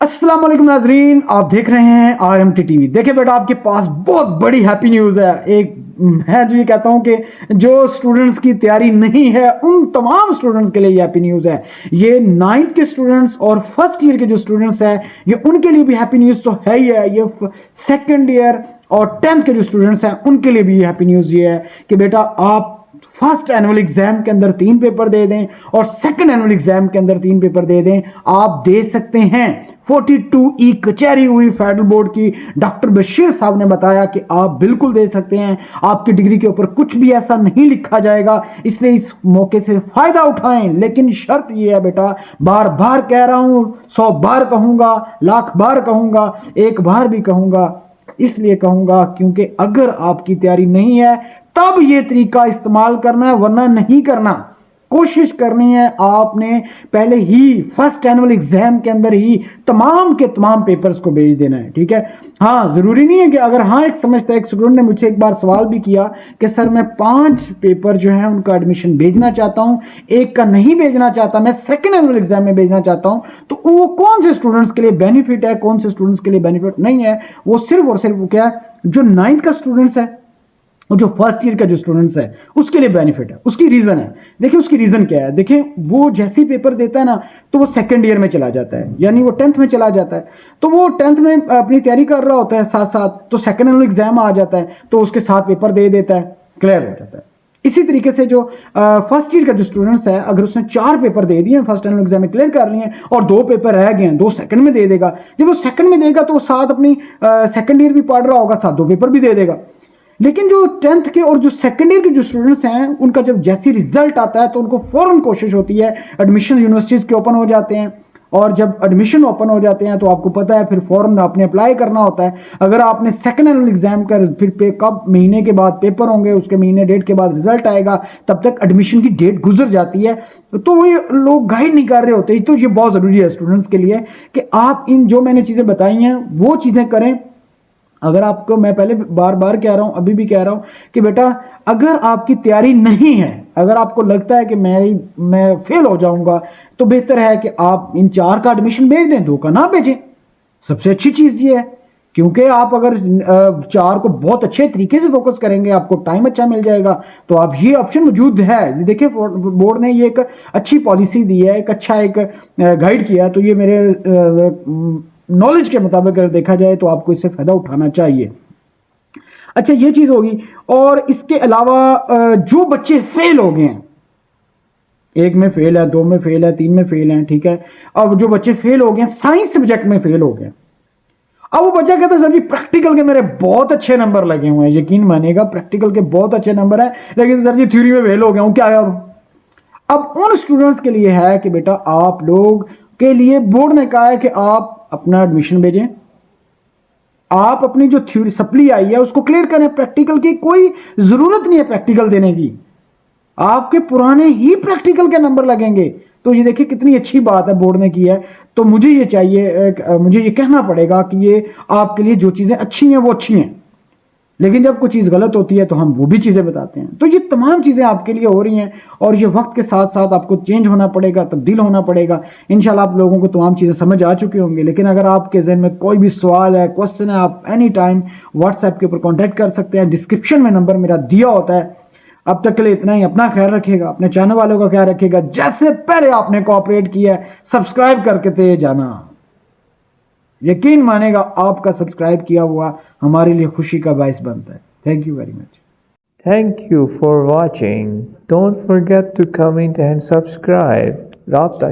अस्सलाम वालेकुम नाजरीन, आप देख रहे हैं RMT टीवी। देखिए बेटा, आपके पास बहुत बड़ी हैप्पी न्यूज़ है। एक मैं जो ये कहता हूँ कि जो स्टूडेंट्स की तैयारी नहीं है उन तमाम स्टूडेंट्स के लिए ये हैप्पी न्यूज़ है। ये 9th के स्टूडेंट्स और फर्स्ट ईयर के जो स्टूडेंट्स हैं ये उनके लिए भी हैप्पी न्यूज़ तो है ही है। ये सेकेंड ईयर और 10th के जो स्टूडेंट्स हैं उनके लिए भी हैप्पी न्यूज़ ये है कि बेटा आप फर्स्ट एनुअल एग्जाम के अंदर 3 पेपर दे दें और सेकंड एनुअल एग्जाम के अंदर 3 पेपर दे दें। आप दे सकते हैं। 42E कचहरी हुई फेडरल बोर्ड की, डॉक्टर बशीर साहब ने बताया कि आप बिल्कुल दे सकते हैं। आपकी डिग्री के ऊपर कुछ भी ऐसा नहीं लिखा जाएगा, इसलिए इस मौके से फायदा उठाएं। लेकिन शर्त यह है बेटा, बार बार कह रहा हूं, 100 बार कहूंगा, लाख बार कहूंगा, एक बार भी कहूंगा, इसलिए कहूंगा क्योंकि अगर आपकी तैयारी नहीं है तब यह तरीका इस्तेमाल करना है, वरना नहीं करना। कोशिश करनी है आपने पहले ही फर्स्ट एनुअल एग्जाम के अंदर ही तमाम के तमाम पेपर्स को भेज देना है, ठीक है। हाँ, जरूरी नहीं है कि अगर एक समझता है, एक स्टूडेंट ने मुझसे एक बार सवाल भी किया कि सर मैं 5 पेपर जो है उनका एडमिशन भेजना चाहता हूं, एक का नहीं भेजना चाहता, मैं सेकेंड एनुअल एग्जाम में भेजना चाहता हूं, तो वो कौन से स्टूडेंट्स के लिए बेनिफिट है, कौन से स्टूडेंट्स के लिए बेनिफिट नहीं है। वो सिर्फ और सिर्फ क्या है, जो 9th का स्टूडेंट्स है और जो फर्स्ट ईयर का जो स्टूडेंट्स है उसके लिए बेनिफिट है। उसकी रीजन है, देखिए उसकी रीजन क्या है। देखिए वो जैसे ही पेपर देता है ना तो वो सेकंड ईयर में चला जाता है, यानी वो 10th में चला जाता है। तो वो 10th में अपनी तैयारी कर रहा होता है साथ साथ, तो सेकंड एनुअल एग्जाम आ जाता है तो उसके साथ पेपर दे देता है, क्लियर हो जाता है। इसी तरीके से जो फर्स्ट ईयर का जो स्टूडेंट्स है, अगर उसने 4 पेपर दे दिए फर्स्ट एनुअल एग्जाम में, क्लियर कर लिए और 2 पेपर रह गए हैं, 2 सेकंड में दे देगा। जब वो सेकंड में देगा तो वो साथ अपनी सेकंड ईयर भी पढ़ रहा होगा, साथ 2 पेपर भी दे देगा। लेकिन जो 10th के और जो सेकंड ईयर के जो स्टूडेंट्स हैं उनका जब जैसी रिजल्ट आता है तो उनको फौरन कोशिश होती है, एडमिशन यूनिवर्सिटीज के ओपन हो जाते हैं, और जब एडमिशन ओपन हो जाते हैं तो आपको पता है फिर फौरन आपने अप्लाई करना होता है। अगर आपने सेकंड एनुअल एग्जाम कर फिर कब महीने के बाद पेपर होंगे, उसके महीने डेट के बाद रिजल्ट आएगा, तब तक एडमिशन की डेट गुजर जाती है। तो वो लोग गाइड नहीं कर रहे होते। तो ये बहुत जरूरी है स्टूडेंट्स के लिए कि आप इन जो मैंने चीजें बताई हैं वो चीजें करें। अगर आपको, मैं पहले बार बार कह रहा हूं, अभी भी कह रहा हूं कि बेटा अगर आपकी तैयारी नहीं है, अगर आपको लगता है कि मैं फेल हो जाऊंगा, तो बेहतर है कि आप इन 4 का एडमिशन भेज दें, 2 का ना भेजें। सबसे अच्छी चीज ये है, क्योंकि आप अगर 4 को बहुत अच्छे तरीके से फोकस करेंगे, आपको टाइम अच्छा मिल जाएगा, तो आप ये ऑप्शन मौजूद है। देखिए बोर्ड ने ये एक अच्छी पॉलिसी दी है, एक अच्छा एक गाइड किया, तो ये मेरे नॉलेज के मुताबिक अगर देखा जाए तो आपको इससे फायदा उठाना चाहिए। अच्छा, ये चीज होगी। और इसके अलावा जो बच्चे फेल हो गए हैं, 1 में फेल है, 2 में फेल है, 3 में फेल है, ठीक है। अब जो बच्चे फेल हो गए, साइंस सब्जेक्ट में फेल हो गए, अब वो बच्चा कहता है सर जी प्रैक्टिकल के मेरे बहुत अच्छे नंबर लगे हुए हैं, यकीन मानिएगा प्रैक्टिकल के बहुत अच्छे नंबर है, लेकिन सर जी थ्योरी में फेल हो गया हूं, क्या है। अब उन स्टूडेंट्स के लिए है कि बेटा आप लोग के लिए बोर्ड ने कहा है कि आप अपना एडमिशन भेजें, आप अपनी जो थ्योरी सप्ली आई है उसको क्लियर करें। प्रैक्टिकल की कोई जरूरत नहीं है प्रैक्टिकल देने की, आपके पुराने ही प्रैक्टिकल के नंबर लगेंगे। तो ये देखिए कितनी अच्छी बात है बोर्ड ने की है। तो मुझे ये चाहिए, मुझे ये कहना पड़ेगा कि ये आपके लिए जो चीजें अच्छी हैं वो अच्छी हैं, लेकिन जब कोई चीज़ गलत होती है तो हम वो भी चीज़ें बताते हैं। तो ये तमाम चीज़ें आपके लिए हो रही हैं और ये वक्त के साथ साथ आपको चेंज होना पड़ेगा, तब्दील होना पड़ेगा। इंशाल्लाह आप लोगों को तमाम चीज़ें समझ आ चुकी होंगी। लेकिन अगर आपके जहन में कोई भी सवाल है, क्वेश्चन है, आप एनी टाइम व्हाट्सएप के ऊपर कॉन्टैक्ट कर सकते हैं। डिस्क्रिप्शन में नंबर मेरा दिया होता है। अब तक के लिए इतना ही। अपना ख्याल रखिएगा, अपने चैनल वालों का ख्याल रखिएगा। जैसे पहले आपने कोऑपरेट किया है, सब्सक्राइब करके जाना। यकीन मानेगा आपका सब्सक्राइब किया हुआ हमारे लिए खुशी का बायस बनता है। Thank you very much. Thank you for watching. Don't forget to comment and subscribe. Rabta